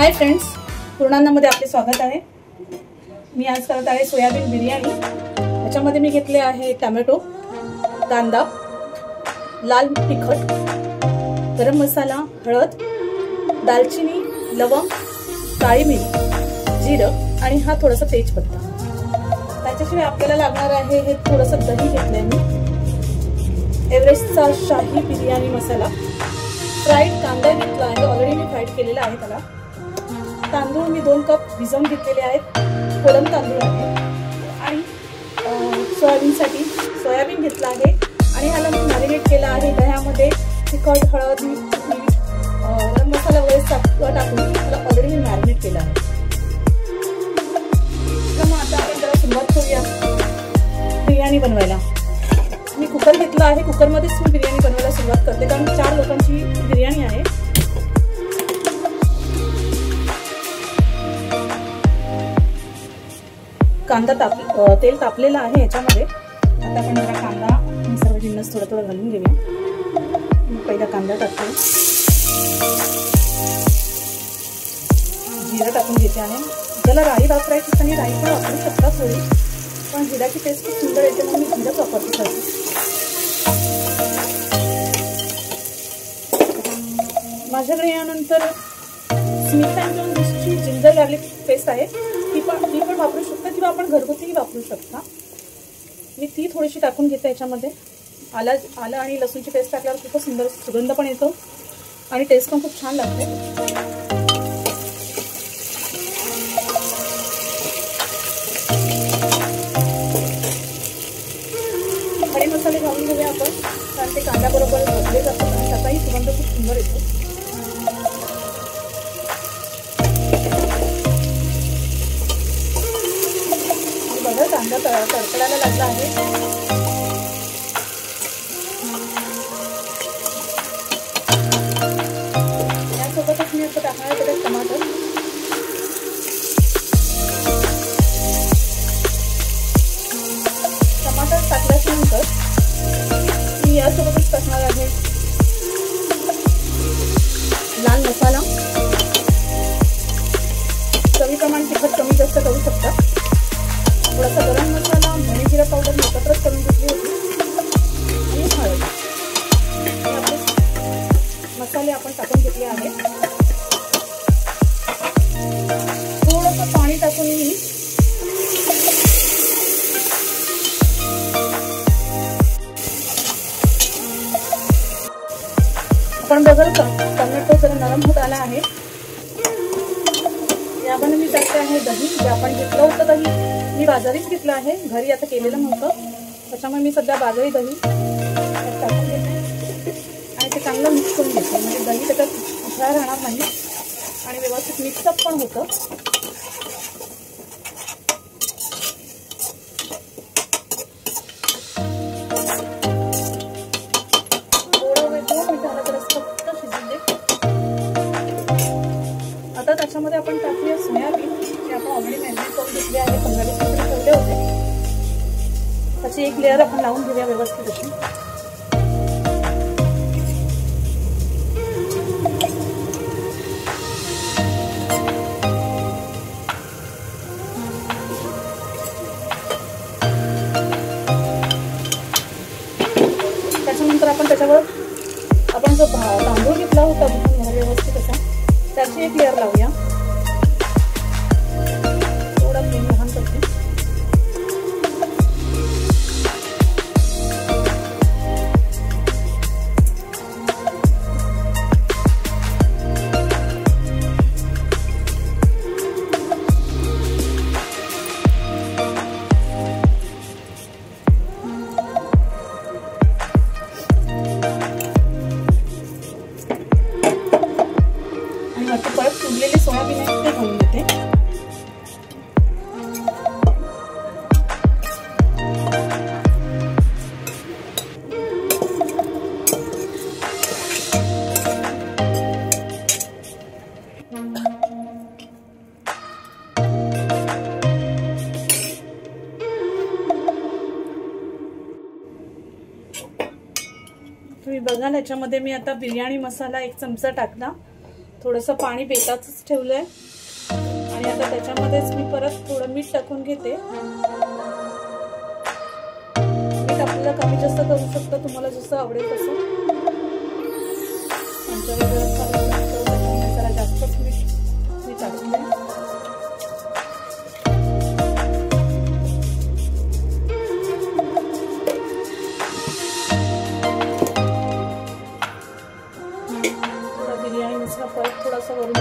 Hi friends, पूर्णान्नामध्ये आपले स्वागत आहे। मी आज करत आहे सोयाबीन बिर्याणी। याच्यामध्ये मी घेतले आहे टोमॅटो, कांदा, लाल तिखट, गरम मसाला, हळद, दालचिनी, लवंग, काळी मिरी, जिरं आणि हा थोडासा तेजपत्ता। त्याच्याशिवाय आपल्याला लागणार आहे हे थोडंसं दही घेतलंय मी, एव्हरेस्टचा शाही बिर्याणी मसाला, फ्राईड कांदा घेतला आहे, ऑलरेडी मी फ्राईड केलेला आहे त्याला। तांदूळ मी 2 कप भिजवून घेतलेले आहेत, कोलम तांदूळ आहे। आणि सोयाबीनसाठी सोयाबीन घेतला आहे आणि ह्याला मी मॅरिनेट केला आहे दह्यामध्ये। तिखट, हळद, गरम मसाला वगैरे सगळं टाकून त्याला ऑलरेडी मी मॅरिनेट केलं आहे। तर मग आता आपण जरा सुरुवात करूया बिर्याणी बनवायला। मी कुकर घेतला आहे, कुकरमध्येच मी बिर्याणी बनवायला सुरुवात करते कारण 4 लोकांची बिर्याणी आहे। कांदा तेल तापलेलं आहे याच्यामध्ये। आता आपण जरा कांदा सर्व जिन्नस थोडं थोडं घालून घेऊया। पहिला कांदा टाकते, जिरं टाकून घेते आहे। ज्याला राई वापरायची आणि राई पण वापरू शकता थोडी, पण जिऱ्याची टेस्ट खूप सुंदर येते म्हणून मी जिरंच वापरते थोडी। माझ्याकडे यानंतर स्मिथ अँड जॉन डिशची जिंजर गार्लिक पेस्ट आहे, ती पण वापरू शकता किंवा आपण घरगुतीही वापरू शकता। मी ती थोडीशी टाकून घेते याच्यामध्ये। आलं आणि लसूणची पेस्ट टाकल्यावर खूप सुंदर सुगंध पण येतो आणि टेस्ट पण खूप छान लागते। खडे मसाले घालून घेऊया आपण, कारण ते कांद्याबरोबर भाजले जातात आणि त्याचाही सुगंध खूप सुंदर येतो। कांदा तडतडायला लागला आहे। यासोबतच मी आता टाकणार आहे टमाटर। टमाटर टाकल्याच्या नंतर मी यासोबतच टाकणार आहे लाल मसाला। चवीप्रमाणे तिखट कमी जास्त करू शकता। थोडासा गरम मसाला, धने जिरा पावडर एकत्रच करून घेतली होती आणि हळद। आपले मसाले आपण टाकून घेतले आहेत। थोडंसं पाणी टाकून मी आपण बघाल टोमॅटो जरा नरम होत आला आहे। यामध्ये मी टाकते आहे दही, जे आपण घेतलं होतं दही मी बाजारीच घेतलं आहे, घरी आता केलेलं नव्हतं, त्याच्यामुळे मी सध्या बाजारी दही टाकून घेते आणि ते चांगलं मिक्स करून घेते, म्हणजे दही त्याच्यात उठळा राहणार नाही आणि व्यवस्थित मिक्सअप पण होतं। थोडं 2 मिनिटाला तर फक्त शिजून दे। आता त्याच्यामध्ये आपण टाकूया सोयाबीन, जे आपण ऑलरेडी मॅरिनेट करून घेतले आहे, 15-20 मिनिट ठेवले होते। त्याची एक लेअर आपण लावून घेऊया व्यवस्थित अशी। त्याच्यानंतर आपण त्याच्यावर आपण जो तांदूळ घेतला होता व्यवस्थित असा, त्याची एक लेअर लावूया। थोडा फ्लेम लहान करते। आणि वरती परत फुललेले सोयाबीन आहे ते घालून देते। तुम्ही बघाल याच्यामध्ये मी आता बिर्याणी मसाला 1 चमचा टाकला, थोडंसं पाणी बेताचंच ठेवलं आहे आणि आता त्याच्यामध्येच मी परत थोडं मीठ टाकून घेते. मीठ आपल्याला कमी जास्त करू शकतो, तुम्हाला जसं आवडेल तसं. आमच्याकडे जरा जास्तच मीठ मी टाकते. बिर्याणी मसाला परत थोडासा वरून